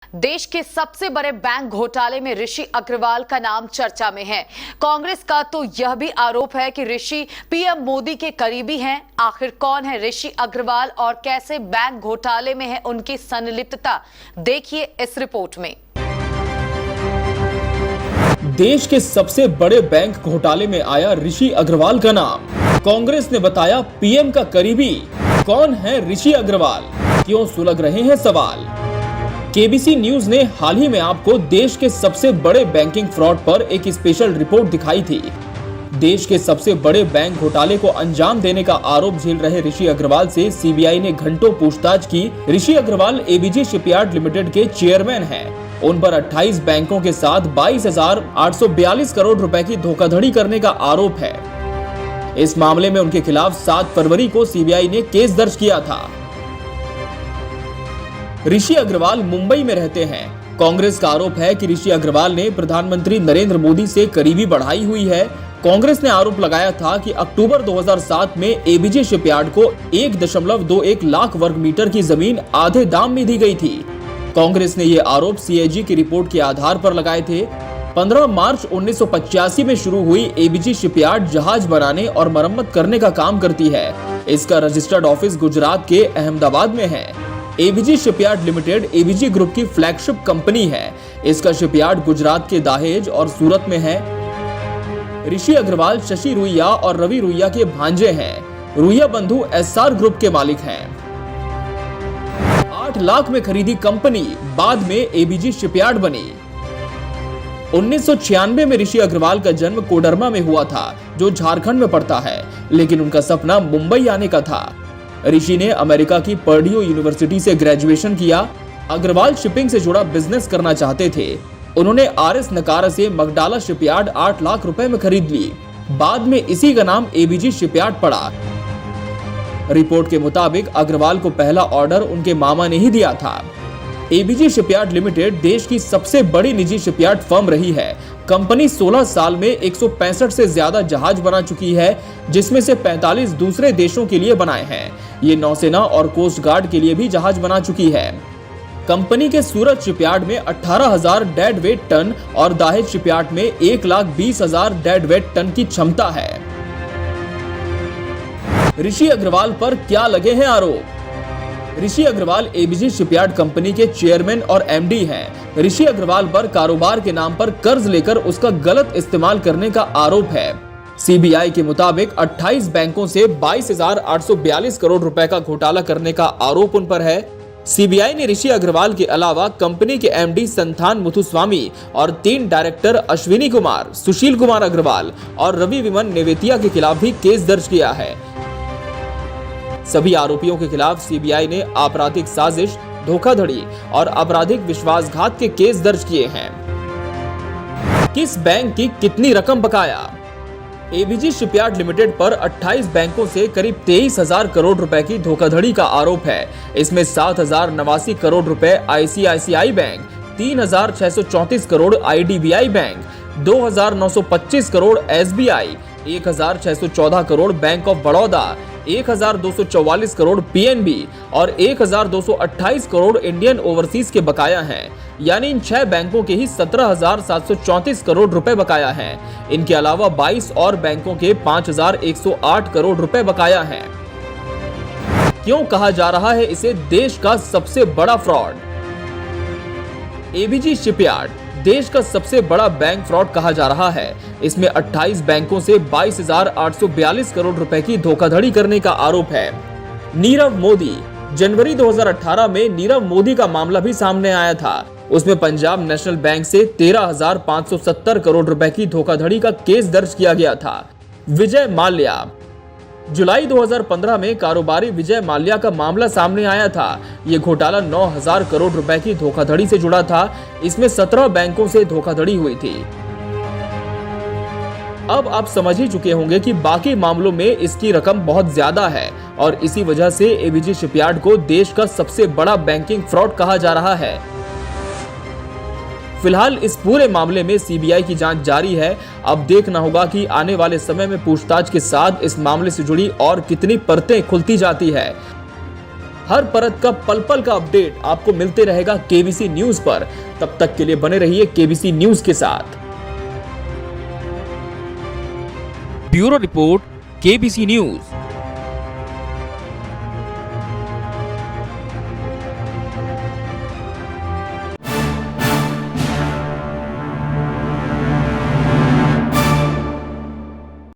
देश के सबसे बड़े बैंक घोटाले में ऋषि अग्रवाल का नाम चर्चा में है। कांग्रेस का तो यह भी आरोप है कि ऋषि पीएम मोदी के करीबी हैं। आखिर कौन है ऋषि अग्रवाल और कैसे बैंक घोटाले में है उनकी संलिप्तता, देखिए इस रिपोर्ट में। देश के सबसे बड़े बैंक घोटाले में आया ऋषि अग्रवाल का नाम। कांग्रेस ने बताया पीएम का करीबी। कौन है ऋषि अग्रवाल, क्यों सुलग रहे हैं सवाल। केबीसी न्यूज ने हाल ही में आपको देश के सबसे बड़े बैंकिंग फ्रॉड पर एक स्पेशल रिपोर्ट दिखाई थी। देश के सबसे बड़े बैंक घोटाले को अंजाम देने का आरोप झेल रहे ऋषि अग्रवाल से सीबीआई ने घंटों पूछताछ की। Rishi Agarwal ABG shipyard limited के चेयरमैन हैं। उन पर 28 बैंकों के साथ 22,842 करोड़ रुपए की धोखाधड़ी करने का आरोप है। इस मामले में उनके खिलाफ 7 फरवरी को सीबीआई ने केस दर्ज किया था। ऋषि अग्रवाल मुंबई में रहते हैं। कांग्रेस का आरोप है कि ऋषि अग्रवाल ने प्रधानमंत्री नरेंद्र मोदी से करीबी बढ़ाई हुई है। कांग्रेस ने आरोप लगाया था कि अक्टूबर 2007 में एबीजी शिपयार्ड को 1.21 लाख वर्ग मीटर की जमीन आधे दाम में दी गई थी। कांग्रेस ने ये आरोप सीएजी की रिपोर्ट के आधार पर लगाए थे। 15 मार्च 1985 में शुरू हुई एबीजी शिपयार्ड जहाज बनाने और मरम्मत करने का काम करती है। इसका रजिस्टर्ड ऑफिस गुजरात के अहमदाबाद में है। ABG shipyard limited ABG group की फ्लैगशिप कंपनी है। इसका शिपयार्ड गुजरात के दाहेज और सूरत में है। ऋषि अग्रवाल शशि रुइया और रवि रुइया के भांजे हैं। रुइया बंधु एसआर ग्रुप के मालिक हैं। 8 लाख में खरीदी कंपनी बाद में एबीजी शिपयार्ड बनी। 1996 में ऋषि अग्रवाल का जन्म कोडरमा में हुआ था, जो झारखंड में पड़ता है, लेकिन उनका सपना मुंबई आने का था। ऋषि ने अमेरिका की पर्ड्यू यूनिवर्सिटी से ग्रेजुएशन किया। अग्रवाल शिपिंग से जुड़ा बिजनेस करना चाहते थे। उन्होंने आरएस नकारा से मगडाला शिपयार्ड 8 लाख रुपए में खरीद ली। बाद में इसी का नाम एबीजी शिपयार्ड पड़ा। रिपोर्ट के मुताबिक अग्रवाल को पहला ऑर्डर उनके मामा ने ही दिया था। एबीजी शिपयार्ड लिमिटेड देश की सबसे बड़ी निजी शिपयार्ड फर्म रही है। कंपनी 16 साल में 165 से ज्यादा जहाज बना चुकी है, जिसमें से 45 दूसरे देशों के लिए बनाए हैं। ये नौसेना और कोस्ट गार्ड के लिए भी जहाज बना चुकी है। कंपनी के सूरत शिपयार्ड में 18,000 डेड वेट टन और दाहेज शिपयार्ड में 1,20,000 डेड वेट टन की क्षमता है। ऋषि अग्रवाल पर क्या लगे हैं आरोप। Rishi Agarwal ABG shipyard company के चेयरमैन और एमडी हैं। ऋषि अग्रवाल पर कारोबार के नाम पर कर्ज लेकर उसका गलत इस्तेमाल करने का आरोप है। सीबीआई के मुताबिक 28 बैंकों से 22,842 करोड़ रुपए का घोटाला करने का आरोप उन पर है। सीबीआई ने ऋषि अग्रवाल के अलावा कंपनी के एमडी संथान मुथुस्वामी और 3 डायरेक्टर अश्विनी कुमार, सुशील कुमार अग्रवाल और रवि विमन नेवेतिया के खिलाफ भी केस दर्ज किया है। सभी आरोपियों के खिलाफ सीबीआई ने आपराधिक साजिश, धोखाधड़ी और आपराधिक विश्वासघात के केस दर्ज किए हैं। किस बैंक की कितनी रकम बकाया। एबीजी शिपयार्ड लिमिटेड पर 28 बैंकों से करीब 23,000 करोड़ रुपए की धोखाधड़ी का आरोप है। इसमें 7,089 करोड़ रुपए ICICI bank, 3,634 crore IDBI bank, 2,925 crore SBI, 1,614 crore bank of Baroda, 1,244 crore PNB और 1,228 करोड़ इंडियन ओवरसीज के बकाया हैं। यानी इन 6 बैंकों के ही 17,734 करोड़ रुपए बकाया हैं। इनके अलावा 22 और बैंकों के 5,108 करोड़ रुपए बकाया हैं। क्यों कहा जा रहा है इसे देश का सबसे बड़ा फ्रॉड। एबीजी शिपयार्ड देश का सबसे बड़ा बैंक फ्रॉड कहा जा रहा है। इसमें 28 बैंकों से 22,842 करोड़ रुपए की धोखाधड़ी करने का आरोप है। नीरव मोदी, जनवरी 2018 में नीरव मोदी का मामला भी सामने आया था। उसमें पंजाब नेशनल बैंक से 13,570 करोड़ रुपए की धोखाधड़ी का केस दर्ज किया गया था। विजय माल्या, जुलाई 2015 में कारोबारी विजय माल्या का मामला सामने आया था। ये घोटाला 9,000 करोड़ रुपए की धोखाधड़ी से जुड़ा था। इसमें 17 बैंकों से धोखाधड़ी हुई थी। अब आप समझ ही चुके होंगे कि बाकी मामलों में इसकी रकम बहुत ज्यादा है और इसी वजह से एबीजी शिपयार्ड को देश का सबसे बड़ा बैंकिंग फ्रॉड कहा जा रहा है। फिलहाल इस पूरे मामले में सीबीआई की जांच जारी है। अब देखना होगा कि आने वाले समय में पूछताछ के साथ इस मामले से जुड़ी और कितनी परतें खुलती जाती है। हर परत का पल पल का अपडेट आपको मिलते रहेगा केबीसी न्यूज पर। तब तक के लिए बने रहिए केबीसी न्यूज के साथ। Bureau report, KBC news.